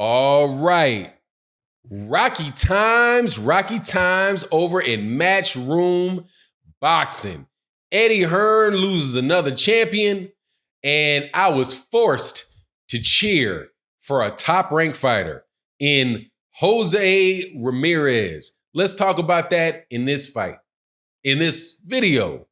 All right. Rocky times over in Matchroom Boxing. Eddie Hearn loses another champion, and I was forced to cheer for a top-ranked fighter in Jose Ramirez. Let's talk about that in this fight, in this video.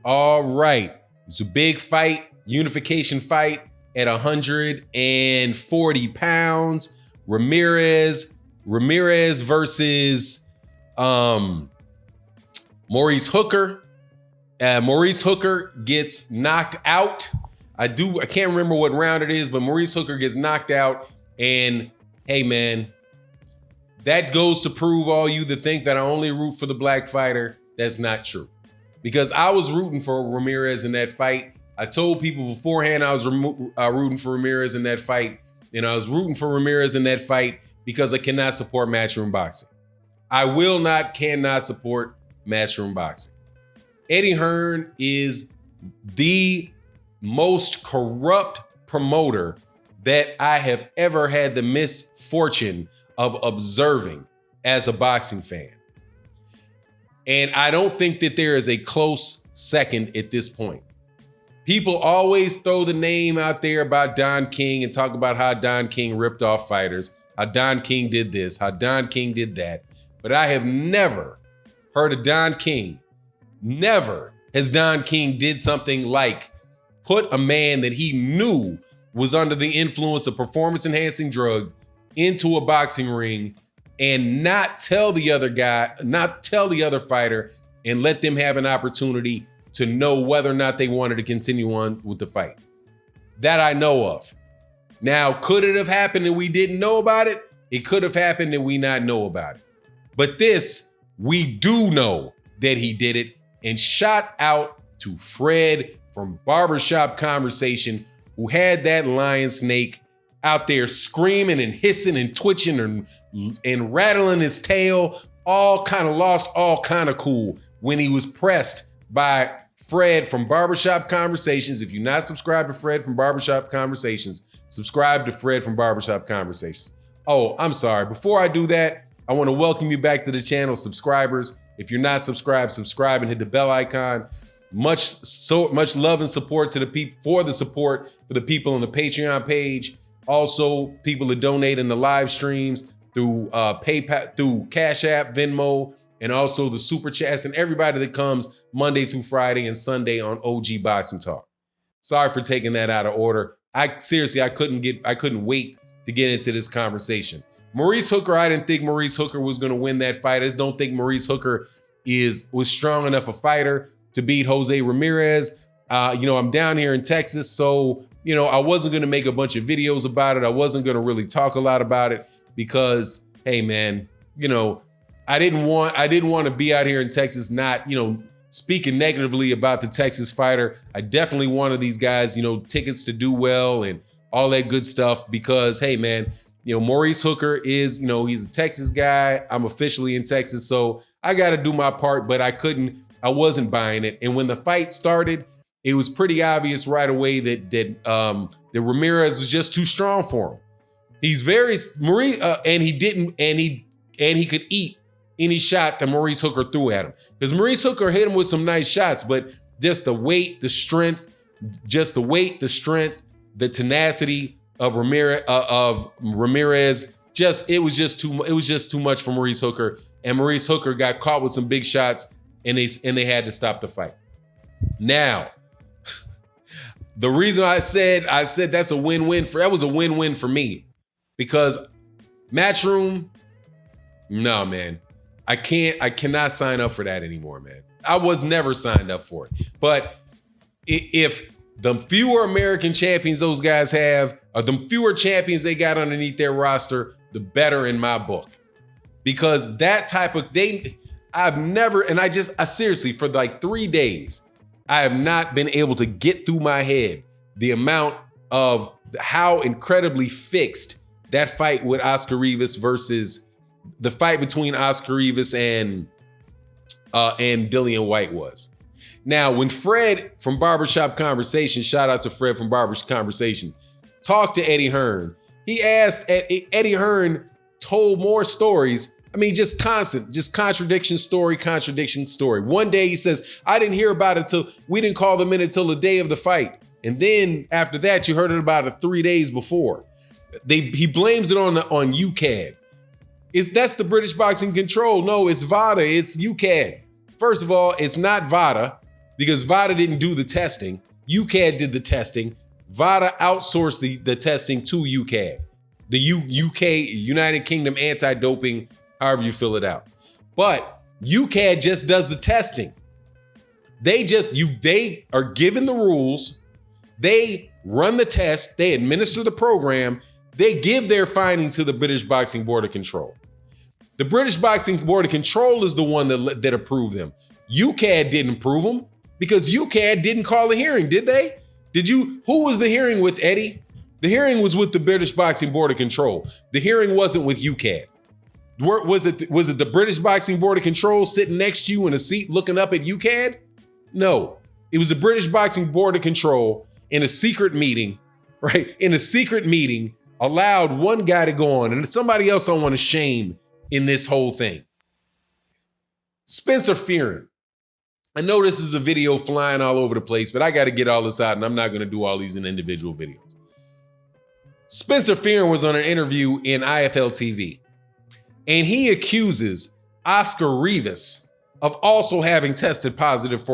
All right, it's a big fight, unification fight at 140 pounds. Ramirez versus Maurice Hooker. Maurice Hooker gets knocked out. I can't remember what round it is, but Maurice Hooker gets knocked out. And hey, man, that goes to prove all you that think that I only root for the black fighter. That's not true. Because I was rooting for Ramirez in that fight. I told people beforehand I was rooting for Ramirez in that fight. And I was rooting for Ramirez in that fight because I cannot support Matchroom Boxing. I cannot support Matchroom Boxing. Eddie Hearn is the most corrupt promoter that I have ever had the misfortune of observing as a boxing fan. And I don't think that there is a close second at this point. People always throw the name out there about Don King and talk about how Don King ripped off fighters, how Don King did this, how Don King did that. But I have never heard of Don King. Never has Don King did something like put a man that he knew was under the influence of performance-enhancing drug into a boxing ring and not tell the other fighter and let them have an opportunity to know whether or not they wanted to continue on with the fight. That I know of. Now, could it have happened and we didn't know about it? It could have happened and we not know about it. But this, we do know that he did it. And shout out to Fred from Barbershop Conversation, who had that lion snake out there screaming and hissing and twitching and rattling his tail, lost all kind of cool when he was pressed by Fred from Barbershop Conversations. If you're not subscribed to Fred from Barbershop Conversations, subscribe to Fred from Barbershop Conversations. Oh, I'm sorry. Before I do that, I want to welcome you back to the channel, subscribers. If you're not subscribed, subscribe and hit the bell icon. Much love and support to the people for the people on the Patreon page. Also, people that donate in the live streams through PayPal, through Cash App, Venmo, and also the super chats, and everybody that comes Monday through Friday and Sunday on OG Boxing Talk. Sorry for taking that out of order. I couldn't wait to get into this conversation. Maurice Hooker, I didn't think Maurice Hooker was going to win that fight. I just don't think Maurice Hooker was strong enough a fighter to beat Jose Ramirez. I'm down here in Texas, so I wasn't going to make a bunch of videos about it. I wasn't going to really talk a lot about it because, hey, man, I didn't want to be out here in Texas not, speaking negatively about the Texas fighter. I definitely wanted these guys, tickets to do well and all that good stuff because, hey, man, Maurice Hooker is, he's a Texas guy. I'm officially in Texas, so I got to do my part, but I wasn't buying it. And when the fight started, it was pretty obvious right away that Ramirez was just too strong for him. He's Maurice, and he could eat any shot that Maurice Hooker threw at him. Because Maurice Hooker hit him with some nice shots, but just the weight, the strength, the tenacity of Ramirez, it was just too much for Maurice Hooker. And Maurice Hooker got caught with some big shots, and they had to stop the fight. Now, the reason I said that was a win-win for me, because Matchroom, no, man, I cannot sign up for that anymore, man. I was never signed up for it. But if the fewer American champions those guys have, or the fewer champions they got underneath their roster, the better in my book. Because that type of thing, seriously, for like 3 days, I have not been able to get through my head the amount of how incredibly fixed that fight with Oscar Rivas versus the fight between Oscar Rivas and and Dillian Whyte was. Now, when Fred from Barbershop Conversation, shout out to Fred from Barbershop Conversation, talked to Eddie Hearn, he asked, Eddie Hearn told more stories. I mean, just contradiction story. One day he says, I didn't hear about it we didn't call them in until the day of the fight. And then after that, you heard about it 3 days before. He blames it on UCAD. That's the British Boxing Control. No, it's VADA, it's UCAD. First of all, it's not VADA because VADA didn't do the testing. UCAD did the testing. VADA outsourced the testing to UCAD, the UK, United Kingdom Anti-Doping, however you fill it out. But UCAD just does the testing. They are given the rules. They run the test. They administer the program. They give their finding to the British Boxing Board of Control. The British Boxing Board of Control is the one that approved them. UCAD didn't approve them because UCAD didn't call a hearing, did they? Who was the hearing with, Eddie? The hearing was with the British Boxing Board of Control. The hearing wasn't with UCAD. Was it the British Boxing Board of Control sitting next to you in a seat looking up at UCAD? No, it was the British Boxing Board of Control in a secret meeting, right? In a secret meeting, allowed one guy to go on and somebody else I want to shame in this whole thing. Spencer Fearon. I know this is a video flying all over the place, but I got to get all this out and I'm not going to do all these in individual videos. Spencer Fearon was on an interview in IFL TV and he accuses Oscar Rivas of also having tested positive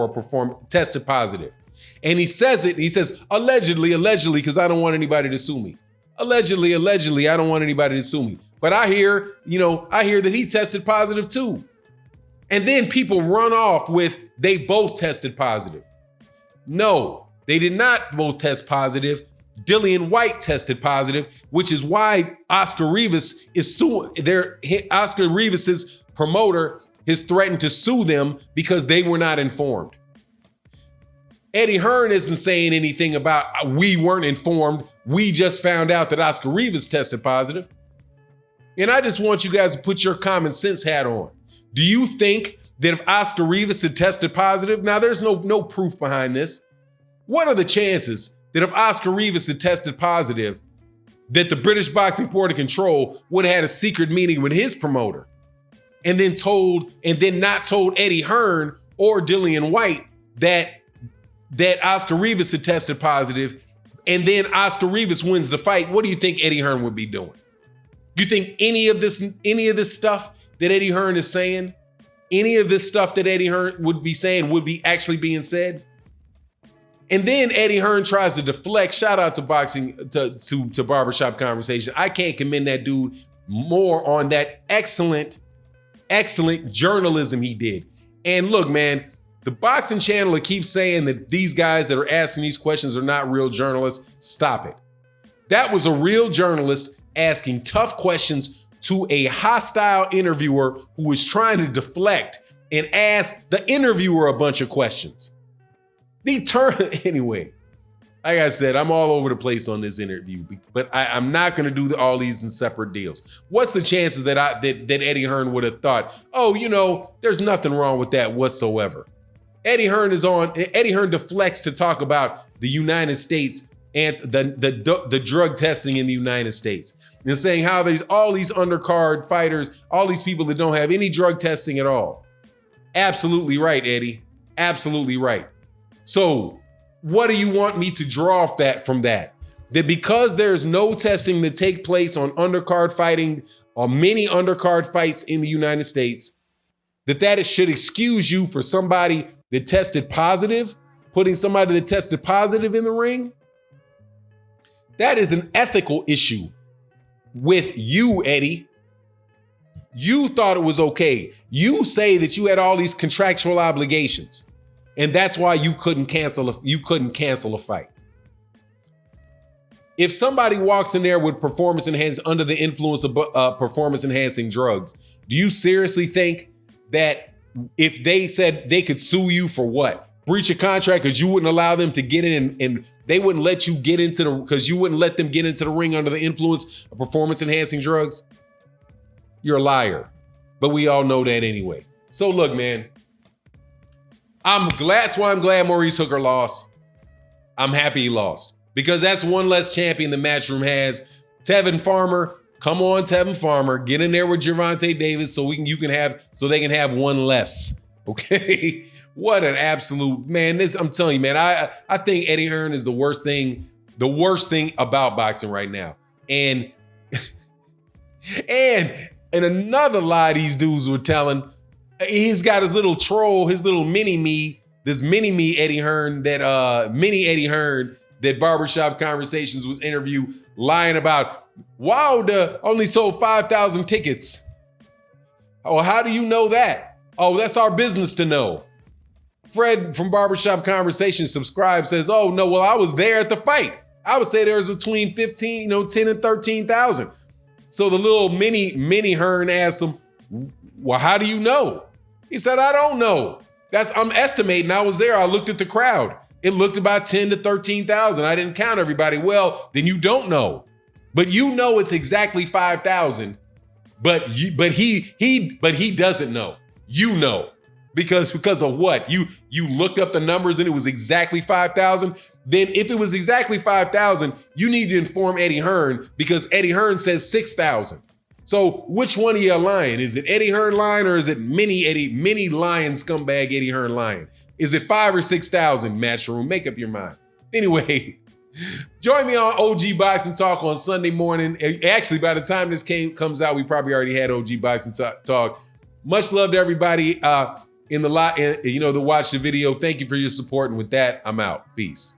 tested positive. And he says, allegedly, because I don't want anybody to sue me. Allegedly, I don't want anybody to sue me. But I hear that he tested positive too. And then people run off with, they both tested positive. No, they did not both test positive. Dillian Whyte tested positive, which is why Oscar Rivas is suing. Oscar Rivas's promoter has threatened to sue them because they were not informed. Eddie Hearn isn't saying anything about we weren't informed. We just found out that Oscar Rivas tested positive. And I just want you guys to put your common sense hat on. Do you think that if Oscar Rivas had tested positive, now there's no proof behind this. What are the chances that if Oscar Rivas had tested positive, that the British Boxing Board of Control would have had a secret meeting with his promoter and then not told Eddie Hearn or Dillian Whyte that Oscar Rivas had tested positive, and then Oscar Rivas wins the fight? What do you think Eddie Hearn would be doing? You think any of this stuff that Eddie Hearn is saying, any of this stuff that Eddie Hearn would be saying would be actually being said? And then Eddie Hearn tries to deflect. Shout out to boxing, to Barbershop Conversation. I can't commend that dude more on that excellent journalism he did. And look, man, the boxing channel that keeps saying that these guys that are asking these questions are not real journalists, stop it. That was a real journalist asking tough questions to a hostile interviewer who was trying to deflect and ask the interviewer a bunch of questions. Anyway, like I said, I'm all over the place on this interview, but I'm not going to do all these in separate deals. What's the chances that Eddie Hearn would have thought, there's nothing wrong with that whatsoever? Eddie Hearn deflects to talk about the United States and the drug testing in the United States, and saying how there's all these undercard fighters, all these people that don't have any drug testing at all. Absolutely right, Eddie. Absolutely right. So what do you want me to draw off from that? That because there's no testing that take place on undercard fighting or many undercard fights in the United States, that it should excuse you for somebody that tested positive, putting somebody that tested positive in the ring? That is an ethical issue with you, Eddie. You thought it was okay. You say that you had all these contractual obligations, and that's why you couldn't cancel a fight. If somebody walks in there with under the influence of performance enhancing drugs, do you seriously think that if they said they could sue you for what? Breach of contract because you wouldn't allow them to get in and they wouldn't let you get because you wouldn't let them get into the ring under the influence of performance enhancing drugs? You're a liar. But we all know that anyway. So look, man, That's why I'm glad Maurice Hooker lost. I'm happy he lost because that's one less champion the Matchroom has. Tevin Farmer, come on, Tevin Farmer, get in there with Gervonta Davis so they can have one less. Okay, what an absolute man! I'm telling you, man. I think Eddie Hearn is the worst thing about boxing right now. And another lie these dudes were telling. He's got his little troll, his little mini-me, this mini-me Eddie Hearn, mini Eddie Hearn that Barbershop Conversations was interviewed lying about, Wilder only sold 5,000 tickets. Oh, how do you know that? Oh, that's our business to know. Fred from Barbershop Conversations says, oh, no, well, I was there at the fight. I would say there was between 10 and 13,000. So the little mini Hearn asked him, well, how do you know? He said, I don't know. I'm estimating. I was there. I looked at the crowd. It looked about 10 to 13,000. I didn't count everybody. Well, then you don't know. But you know it's exactly 5,000. But he doesn't know. You know. Because of what? You looked up the numbers and it was exactly 5,000. Then if it was exactly 5,000, you need to inform Eddie Hearn because Eddie Hearn says 6,000. So which one of you are lying? Is it Eddie Hearn lying or is it mini lion scumbag Eddie Hearn lying? Is it 5,000 or 6,000? Matchroom, make up your mind. Anyway, join me on OG Bison Talk on Sunday morning. Actually, by the time this comes out, we probably already had OG Bison Talk. Much love to everybody that watched the video. Thank you for your support. And with that, I'm out. Peace.